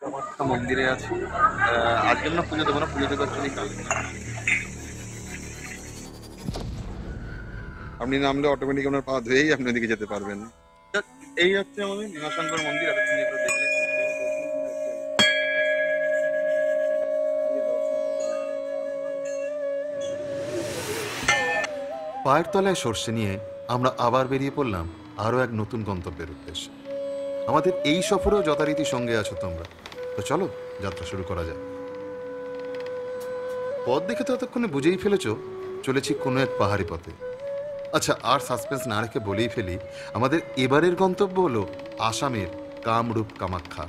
কামাখ্যা মন্দিরে আছি। আজকে আমরা পুজো দেবো না, পুজো দেবো অ্যাকচুয়ালি কালকে। আপনি নামলে অটোমেটিক আপনার পা ধুয়েই আপনি ওদিকে যেতে পারবেন। এই হচ্ছে আমাদের ভীমাশঙ্কর মন্দির। এতক্ষণ যেগুলো দেখলেন, পায়ের তলায় সর্ষে নিয়ে আমরা আবার বেরিয়ে পড়লাম আরও এক নতুন গন্তব্যের উদ্দেশ্যে। আমাদের এই সফরেও যথারীতি সঙ্গে আছো তোমরা, তো চলো যাত্রা শুরু করা যাক। পথ দেখে তো এতক্ষণে বুঝেই ফেলেছ চলেছি কোনো এক পাহাড়ি পথে। আচ্ছা, আর সাসপেন্স না রেখে বলেই ফেলি, আমাদের এবারের গন্তব্য হলো আসামের কামরূপ কামাখ্যা।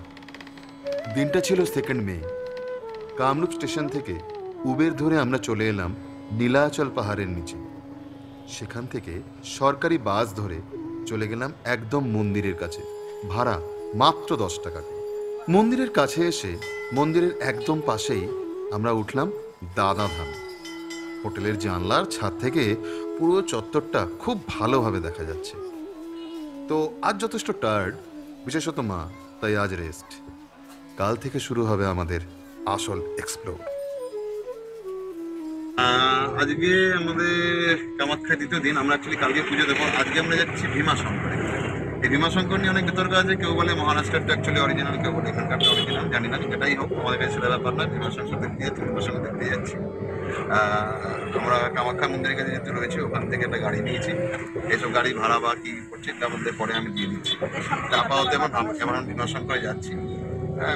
দিনটা ছিল 2 মে। কামরূপ স্টেশন থেকে উবের ধরে আমরা চলে এলাম নীলাচল পাহাড়ের নিচে। সেখান থেকে সরকারি বাস ধরে চলে গেলাম একদম মন্দিরের কাছে, ভাড়া মাত্র 10 টাকা। মন্দিরের কাছে এসে মন্দিরের একদম পাশেই আমরা উঠলাম দাদা ধাম। হোটেলের জানলার ছাদ থেকে পুরো চত্বরটা খুব ভালোভাবে দেখা যাচ্ছে। তো আজ যথেষ্ট টায়ার্ড, বিশেষত মা, তাই আজ রেস্ট। কাল থেকে শুরু হবে আমাদের আসল এক্সপ্লোর। আজকে আমাদের কামাখ্যা দ্বিতীয় দিন। আমরা অ্যাকচুয়ালি কালকে পুজো দেবো। আজকে আমরা যাচ্ছি ভীমাশঙ্করে। এই ভীমাশঙ্কর নিয়ে অনেক বিতর্ক আছে। কেউ বলে মহারাষ্ট্রটা অ্যাকচুয়ালি অরিজিনাল, কেউ বলে এখানকারটা অরিজিনাল। জানি না, যেটাই হোক আমাদের কাছে সেটা ব্যাপার নয়। ভীমাশঙ্কর দেখতে যাচ্ছি, ভীমাশঙ্কর দেখতে যাচ্ছি। আমরা কামাখ্যা মন্দিরের কাছে যেহেতু রয়েছে, ওখান থেকে একটা গাড়ি নিয়েছি। এইসব গাড়ি ভাড়া বা কী করছে এটা আমাদের পরে আমি দিয়ে দিচ্ছি। আপাতত আমরা ভীমাশঙ্করে যাচ্ছি।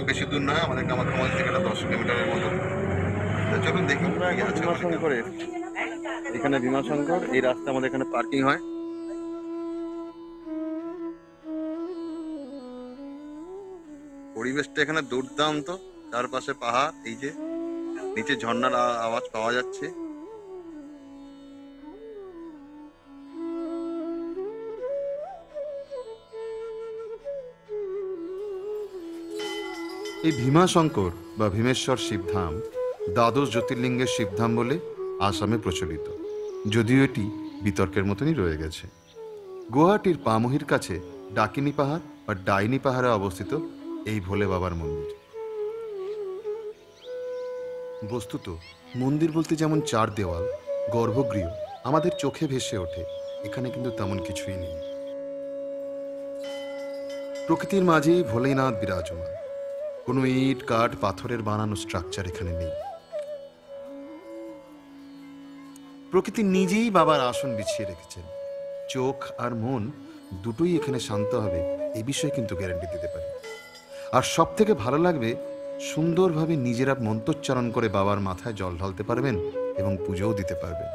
বেশি দূর নয়, আমাদের কামাখ্যা মন্দির থেকে একটা 10 কিলোমিটারের মতো। তো চলুন দেখি আমরা কি এখন আছে ওখানে। ভীমাশঙ্করের, এখানে ভীমাশঙ্কর, এই রাস্তা আমাদের এখানে পার্কিং হয়। পরিবেশটা এখানে দুর্দান্ত। চারপাশে পাহাড়, এই যে নিচে ঝর্ণার আওয়াজ পাওয়া যাচ্ছে। এই ভীমাশঙ্কর বা ভীমেশ্বর শিবধাম দ্বাদশ জ্যোতির্লিঙ্গের শিবধাম বলে আসামে প্রচলিত, যদিও এটি বিতর্কের মতনই রয়ে গেছে। গুয়াহাটির পামহির কাছে ডাকিনী পাহাড় বা ডাইনি পাহাড়ে অবস্থিত এই ভোলে বাবার মন্দির। বস্তুত মন্দির বলতে যেমন 4 দেওয়াল, গর্ভগৃহ আমাদের চোখে ভেসে ওঠে, এখানে কিন্তু তেমন কিছুই নেই। প্রকৃতির মাঝেই ভোলেনাথ বিরাজমান। কোনো ইট কাঠ পাথরের বানানো স্ট্রাকচার এখানে নেই। প্রকৃতি নিজেই বাবার আসন বিছিয়ে রেখেছেন। চোখ আর মন দুটোই এখানে শান্ত হবে, এ বিষয়ে কিন্তু গ্যারান্টি দিতে পারি। আর সব থেকে ভালো লাগবে, সুন্দরভাবে নিজেরা মন্ত্রোচ্চারণ করে বাবার মাথায় জল ঢালতে পারবেন এবং পুজোও দিতে পারবেন।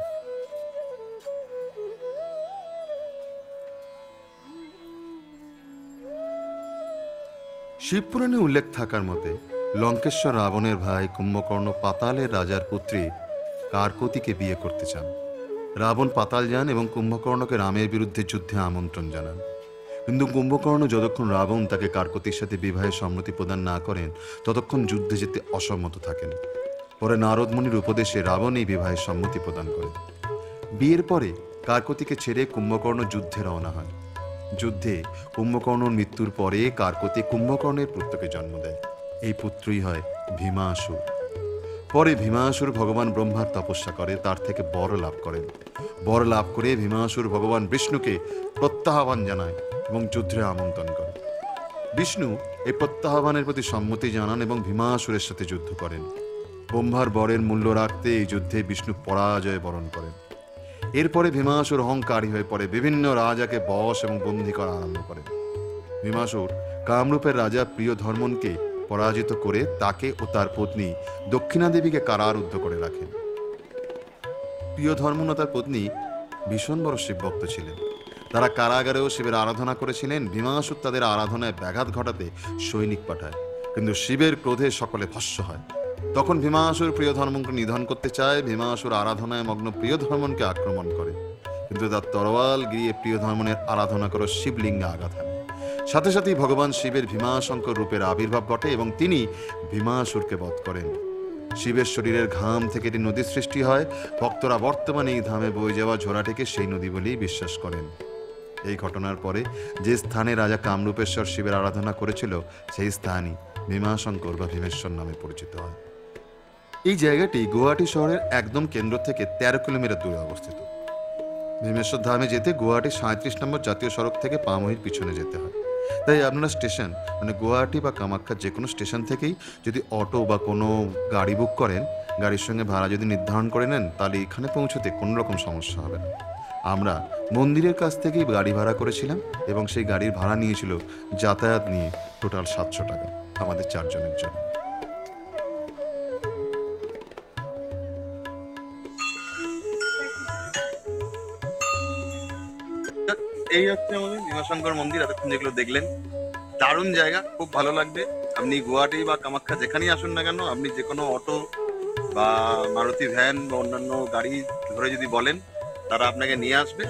শিবপুরাণে উল্লেখ থাকার মতে লঙ্কেশ্বর রাবণের ভাই কুম্ভকর্ণ পাতালের রাজার পুত্রী কার্কতিকে বিয়ে করতে চান। রাবণ পাতাল যান এবং কুম্ভকর্ণকে রামের বিরুদ্ধে যুদ্ধে আমন্ত্রণ জানান। কিন্তু কুম্ভকর্ণ যতক্ষণ রাবণ তাকে কার্কতির সাথে বিবাহে সম্মতি প্রদান না করেন ততক্ষণ যুদ্ধে যেতে অসম্মত থাকেন। পরে নারদ মুনির উপদেশে রাবণ এই বিবাহে সম্মতি প্রদান করেন। বিয়ের পরে কার্কতিকে ছেড়ে কুম্ভকর্ণ যুদ্ধে রওনা হয়। যুদ্ধে কুম্ভকর্ণর মৃত্যুর পরে কার্কতি কুম্ভকর্ণের পুত্রকে জন্ম দেয়। এই পুত্রই হয় ভীমাসুর। পরে ভীমাসুর ভগবান ব্রহ্মার তপস্যা করে, তার থেকে বর লাভ করেন। বর লাভ করে ভীমাসুর ভগবান বিষ্ণুকে প্রত্যাহ্বান জানায় এবং যুদ্ধে আমন্ত্রণ করে। বিষ্ণু এই প্রত্যাহ্বানের প্রতি সম্মতি জানান এবং ভীমাসুরের সাথে যুদ্ধ করেন। ব্রহ্মার বরের মূল্য রাখতে এই যুদ্ধে বিষ্ণু পরাজয় বরণ করেন। এরপরে ভীমাসুর অহংকারী হয়ে পড়ে, বিভিন্ন রাজাকে বশ এবং বন্দী করা আরম্ভ করেন। ভীমাসুর কামরূপের রাজা প্রিয়ধর্মনকে পরাজিত করে তাকে ও তার পত্নী দক্ষিণা দেবীকে কারারুদ্ধ করে রাখেন। প্রিয়ধর্মন ও তার পত্নী ভীষণ বড় শিবভক্ত ছিলেন। তারা কারাগারেও শিবের আরাধনা করেছিলেন। ভীমাসুর তাদের আরাধনায় ব্যাঘাত ঘটাতে সৈনিক পাঠায়, কিন্তু শিবের ক্রোধে সকলে ভস্ম হয়। তখন ভীমাসুর প্রিয়ধর্মনকে নিধন করতে চায়। ভীমাসুর আরাধনায় মগ্ন প্রিয়ধর্মনকে আক্রমণ করে, কিন্তু তার তরোয়াল গিয়ে প্রিয়ধর্মনের আরাধনা করো শিবলিঙ্গে আঘাত হানে। সাথে সাথেই ভগবান শিবের ভীমাশঙ্কর রূপের আবির্ভাব ঘটে এবং তিনি ভীমাসুরকে বধ করেন। শিবের শরীরের ঘাম থেকে একটি নদীর সৃষ্টি হয়। ভক্তরা বর্তমানে এই ধামে বয়ে যাওয়া ঝোড়াটিকে সেই নদী বলেই বিশ্বাস করেন। এই ঘটনার পরে যে স্থানে রাজা কামরূপেশ্বর শিবের আরাধনা করেছিল সেই স্থানই ভীমাশঙ্কর বা ভীমেশ্বর নামে পরিচিত হয়। এই জায়গাটি গুয়াহাটি শহরের একদম কেন্দ্র থেকে 13 কিলোমিটার দূরে অবস্থিত। ভীমেশ্বর ধামে যেতে গুয়াহাটি 37 নম্বর জাতীয় সড়ক থেকে পামহির পিছনে যেতে হয়। তাই আপনারা স্টেশন মানে গুয়াহাটি বা কামাখ্যার যে কোনো স্টেশন থেকেই যদি অটো বা কোনো গাড়ি বুক করেন, গাড়ির সঙ্গে ভাড়া যদি নির্ধারণ করে নেন, তাহলে এখানে পৌঁছতে কোনো রকম সমস্যা হবে না। আমরা মন্দিরের কাছ থেকেই গাড়ি ভাড়া করেছিলাম এবং সেই গাড়ির ভাড়া নিয়েছিল যাতায়াত নিয়ে টোটাল 700 টাকা আমাদের 4 জনের জন্য। এই হচ্ছে আমাদের ভীমাশঙ্কর মন্দির। এতক্ষণ যেগুলো দেখলেন দারুণ জায়গা, খুব ভালো লাগবে। আপনি গুয়াহাটি বা কামাখ্যা যেখানেই আসুন না কেন, আপনি যে কোনো অটো বা মারুতি ভ্যান বা অন্যান্য গাড়ি ধরে যদি বলেন, তারা আপনাকে নিয়ে আসবে।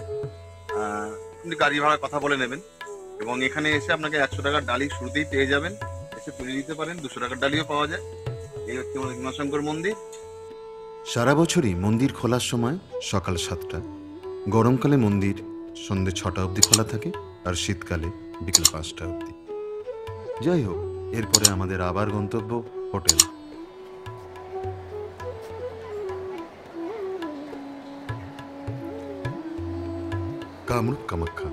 আপনি গাড়ি ভাড়ার কথা বলে নেবেন এবং এখানে এসে আপনাকে 100 টাকার ডালি শুরুতেই পেয়ে যাবেন। এসে পুজো দিতে পারেন, 200 টাকার ডালিও পাওয়া যায়। এই হচ্ছে আমাদের ভীমাশঙ্কর মন্দির। সারা বছরই মন্দির খোলার সময় সকাল 7টা, গরমকালে মন্দির সন্ধ্যে 6টা অবধি খোলা থাকে, আর শীতকালে বিকেল 5টা অবধি। যাই হোক, এরপরে আমাদের আবার গন্তব্য হোটেল। কামরূপ কামাখ্যা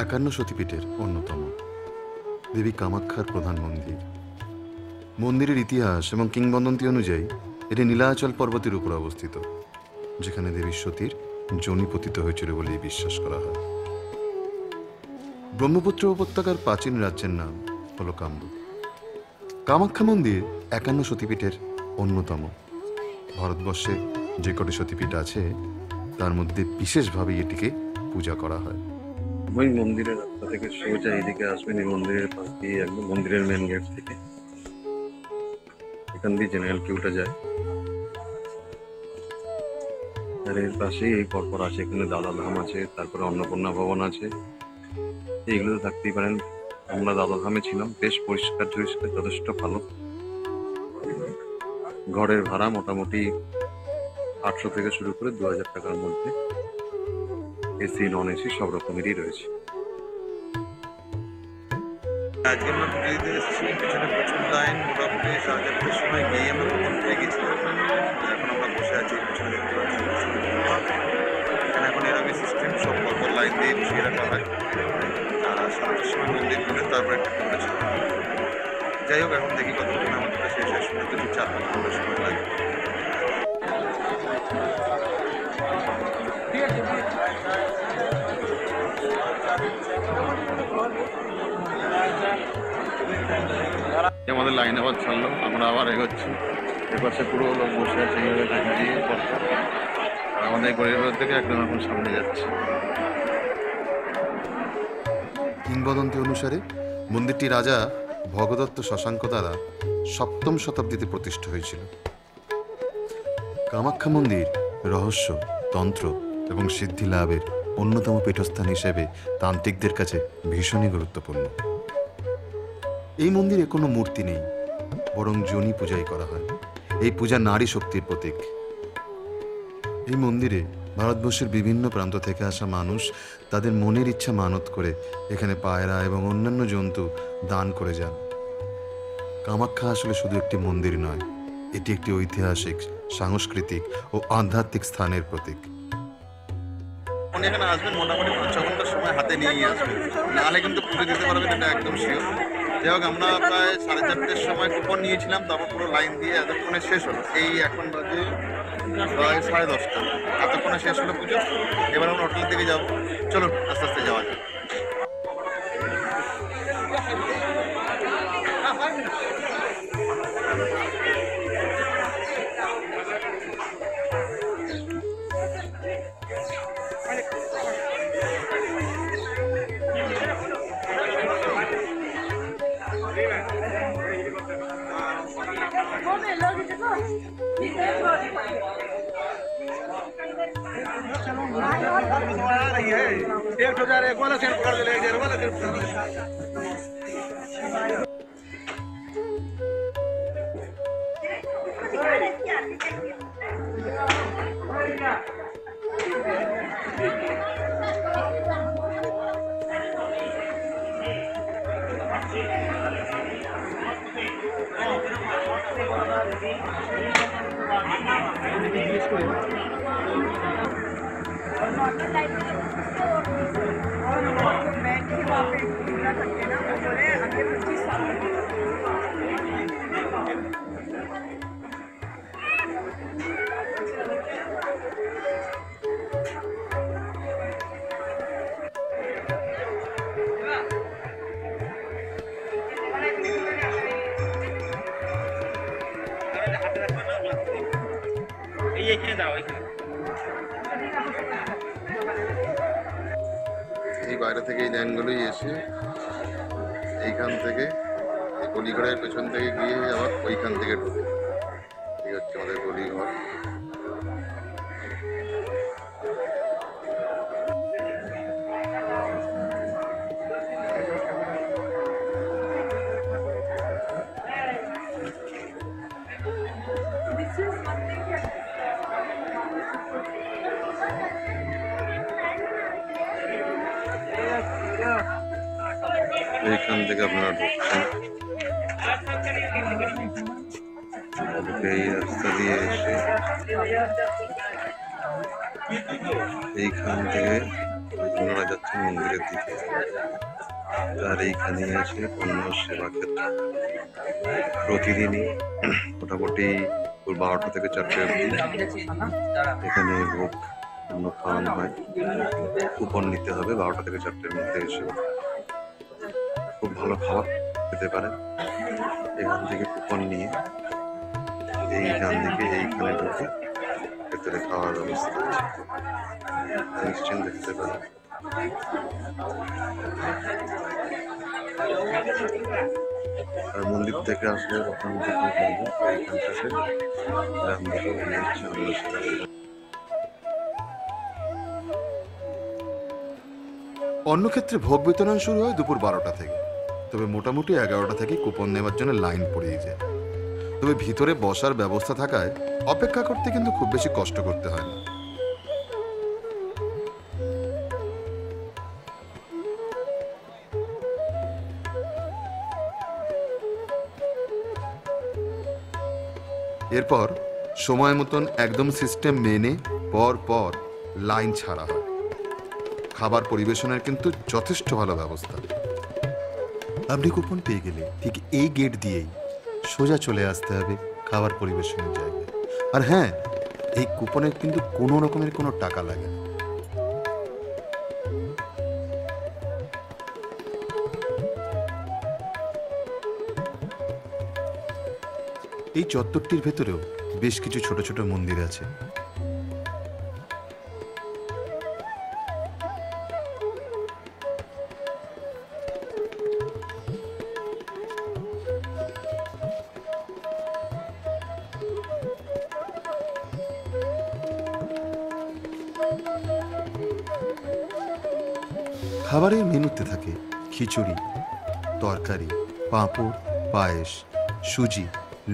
51 সতীপীঠের অন্যতম, দেবী কামাখ্যার প্রধান মন্দির। মন্দিরের ইতিহাস এবং কিংবদন্তি অনুযায়ী এটি নীলাচল পর্বতের উপর অবস্থিত, যেখানে দেবী সতীর যোনি পতিত হয়েছিল বলেই বিশ্বাস করা হয়। ব্রহ্মপুত্র উপত্যকার প্রাচীন রাজ্যের নাম হলো কামরূপ। কামাখ্যা মন্দির 51 সতীপীঠের অন্যতম। ভারতবর্ষে যে কটি সতীপীঠ আছে তার মধ্যে বিশেষভাবে এটিকে পূজা করা হয়। ওই মন্দিরের রাস্তা থেকে সোজা এইদিকে আসবেন, এই মন্দিরের পাশ দিয়ে একদম মন্দিরের মেন গেট থেকে এখান দিয়ে জেনারেল কিউটা যায়। আর এর পাশেই এই পরপর আছে, এখানে দাদা ধাম আছে, তারপরে অন্নপূর্ণা ভবন আছে। এইগুলো থাকতেই পারেন। আমরা দাদা ধামে ছিলাম, বেশ পরিষ্কার টরিষ্কার, যথেষ্ট ভালো। ঘরের ভাড়া মোটামুটি 800 থেকে শুরু করে 2000 টাকার মধ্যে। এসি নন এসি সব রকমেরই রয়েছে। আজকে আমরা পুজো দিতে এসেছি, পেছনে প্রচুর লাইন। মোটামুটি 4:30টার সময় গিয়ে আমরা প্রথম পেয়ে গেছি। এখন আমরা বসে আছি, পেছনে দেখতে পাচ্ছি। এখানে এখন এরকম সিস্টেম, সব পরপর লাইন দিয়ে বসিয়ে রাখা হয়। আর 7টার সময় মন্দির ঘুরে তারপর একটা করেছে। যাই হোক, এখন দেখি কতক্ষণ আমাদের শেষ হয়। শুনে তো 4-5 ঘন্টা সময় লাগে। আমাদের লাইন আবার ছাড়লো, আমরা আবার এগোচ্ছি। এপাশে পুরো লোক বসে আছে এইভাবে লাইন দিয়ে পরপর। আর আমাদের গড়িয়ার থেকে একদম এখন সামনে যাচ্ছে। কিংবদন্তি অনুসারে মন্দিরটি রাজা ভগদত্ত শশাঙ্ক দ্বারা 7ম শতাব্দীতে প্রতিষ্ঠা হয়েছিল। কামাখ্যা মন্দির রহস্য, তন্ত্র এবং সিদ্ধি লাভের অন্যতম পীঠস্থান হিসেবে তান্ত্রিকদের কাছে ভীষণই গুরুত্বপূর্ণ। এই মন্দিরে কোনো মূর্তি নেই, বরং যোনি পূজাই করা হয়। এই পূজা নারী শক্তির প্রতীক। এই মন্দিরে ভারতবর্ষের বিভিন্ন প্রান্ত থেকে আসা মানুষ তাদের মনের ইচ্ছা মানত করে এখানে পায়রা এবং অন্যান্য জন্তু দান করে যান। কামাখ্যা আসলে শুধু একটি মন্দির নয়, এটি একটি ঐতিহাসিক, সাংস্কৃতিক ও আধ্যাত্মিক স্থানের প্রতীক। উনি এখানে আসবেন মোটামুটি 5-6 ঘন্টার সময় হাতে নিয়েই আসবেন, নাহলে কিন্তু পুজো দিতে পারবেন, এটা একদম শিওর। যাই হোক, আমরা প্রায় 4:30টার সময় কুপন নিয়েছিলাম, তারপর পুরো লাইন দিয়ে এতক্ষণে শেষ হলো। এই এখন বাজে প্রায় 10:30। এতক্ষণে শেষ হলো পুজো। এবার আমরা হোটেল থেকে যাবো। চলুন আস্তে আস্তে যাওয়া যাক। एक हजार एक वाला सेट पकड़ ले, 1.5 वाला सेट पकड़ ले। এই বাইরে থেকে এই লাইনগুলোই এসে এইখান থেকে এই গলিঘরের পেছন থেকে গিয়ে আবার ওইখান থেকে ঢুকে এই হচ্ছে আমাদের গলিঘর। এইখান থেকে আপনারা ঢুকছেন, এই রাস্তা দিয়ে এসে এইখান থেকে আপনারা যাচ্ছেন মন্দিরের দিকে। আর এইখানে আছে অন্য সেবা ক্ষেত্র। প্রতিদিনই মোটামুটি 12টা থেকে 4টে অবধি এখানে ভোগ অন্য খাওয়ানো হয়। কুপন নিতে হবে 12টা থেকে 4টের মধ্যে এসে। খুব ভালো খাবার খেতে পারেন। এখান থেকে কুপন নিয়ে এইখান থেকে এইখানে ঢুকে ভেতরে খাওয়ার ব্যবস্থা আছে, নিশ্চিন্তে খেতে পারেন। আর মন্দির থেকে আসলে ওখান থেকে এইখানটাতে গ্রাম থেকে হচ্ছে অন্য সেবা। অন্য ক্ষেত্রে ভোগ বিতরণ শুরু হয় দুপুর 12টা থেকে, তবে মোটামুটি 11টা থেকে কুপন নেওয়ার জন্য লাইন পড়িয়ে যায়। তবে ভিতরে বসার ব্যবস্থা থাকায় অপেক্ষা করতে কিন্তু খুব বেশি কষ্ট করতে হয় না। এরপর সময় মতন একদম সিস্টেম মেনে পর পর লাইন ছাড়া হয়। খাবার পরিবেশনের কিন্তু যথেষ্ট ভালো ব্যবস্থা। আপনি কুপন পেয়ে গেলে ঠিক এই গেট দিয়েই সোজা চলে আসতে হবে খাবার পরিবেশনের জায়গায়। আর হ্যাঁ, এই কুপনের কিন্তু কোনো রকমের কোনো টাকা লাগে না। এই চত্বরটির ভেতরেও বেশ কিছু ছোট ছোট মন্দির আছে। খাবারের মেনুতে থাকে খিচুড়ি, তরকারি, পাঁপড়, পায়েস, সুজি,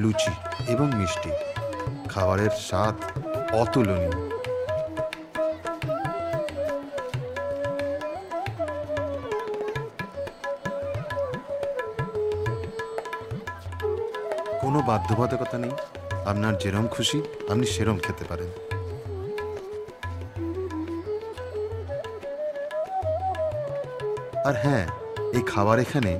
লুচি এবং মিষ্টি। খাবারের স্বাদ অতুলনীয়। কোনো বাধ্যবাধকতা নেই, আপনার যেরম খুশি আপনি সেরম খেতে পারেন। আর হ্যাঁ, এই খাবার এখানে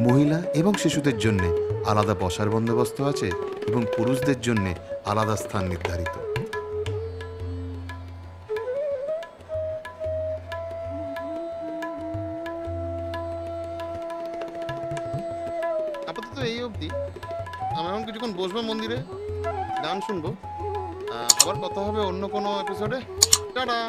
মহিলা এবং শিশুদের জন্য আলাদা বসার বন্দোবস্ত আছে এবং পুরুষদের জন্য আলাদা স্থান নির্ধারিত। আপাতত এই অবধি। আমরা এখন কিছুক্ষণ বসবো মন্দিরে, গান শুনবো। আবার কথা হবে অন্য কোনো এপিসোডে। টাটা।